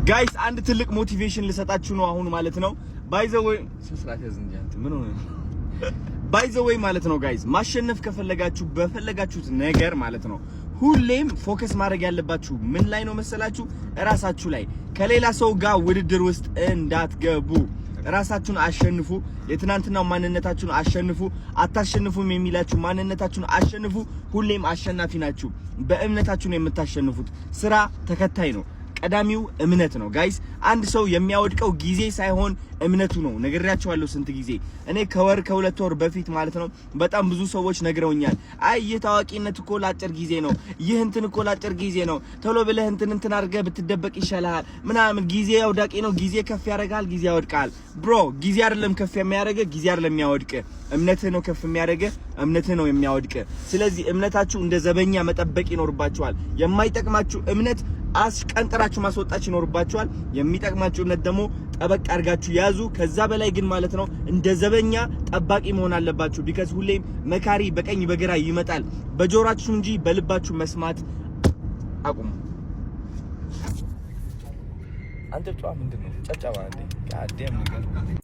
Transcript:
ጋይስ አንድ ትልቅ ሞቲቬሽን ልሰጣችሁ ነው አሁን ማለት ነው ባይ ዘ ዌይ ስስራት ያዝንጃንት ምን ሆነ ባይ ዘ ዌይ ማለት ነው ጋይስ ማሸነፍ ከፈለጋችሁ በፈለጋችሁት ነገር ማለት ነው ሁሌም ፎከስ ማድረግ ያለባችሁ ምን ላይ ነው መሰላችሁ ራሳችሁ ላይ ከሌላ ሰው ጋር ውድድር ውስጥ እንዳትገቡ ራሳችሁን አሸንፉ የትናንትናው ማንነታችሁን አሸንፉ አታሸንፉም የሚላችሁ ማንነታችሁን አሸንፉ ሁሌም አሸናፊ ናችሁ በእምነታችሁ ነው የምታሸንፉት ስራ ተከታይ ነው ቀዳሚው እምነት ነው ጋይስ አንድ ሰው የሚያወድቀው ጊዜ ሳይሆን እምነቱ ነው ነግሬያችኋለሁ ስንት ጊዜ እኔ ከወር ከሁለት ወር በፊት ማለት ነው በጣም ብዙ ሰዎች ነግረውኛል አይ የታዋቂነት እኮ ላጭር ጊዜ ነው ይህ እንትን እኮ ላጭር ጊዜ ነው ቶሎ ብለህ እንትን አድርገህ ብትደበቅ ይሻላል ምናምን ጊዜ ያውዳቂ ነው ጊዜ ከፍ ያደርጋል ጊዜ ያወድቃል ብሮ ጊዜ አይደለም ከፍ የሚያደርገ ጊዜ አይደለም የሚያወድቅ እምነትህ ነው ከፍ የሚያደርገ እምነትህ ነው የሚያወድቅ ስለዚህ እምነታችሁ እንደ ዘበኛ መጠበቅ ይኖርባችኋል የማይጠቅማችሁ እምነት አስቀንጥራችሁ ማስወጣች ይኖርባችኋል የሚጠቅማችሁ እምነት ደግሞ ጠበቅ አድርጋችሁ ያዙ ከዛ በላይ ግን ማለት ነው እንደ ዘበኛ ጠባቂ መሆን አለባችሁ ቢካዝ ሁሌም መካሪ በቀኝ በግራ ይመጣል በጆሮአችሁ እንጂ በልባችሁ መስማት አቁሙ አንተ ጫዋ ምንድነው ጫጫዋ እንዴ ጋዴም ነገር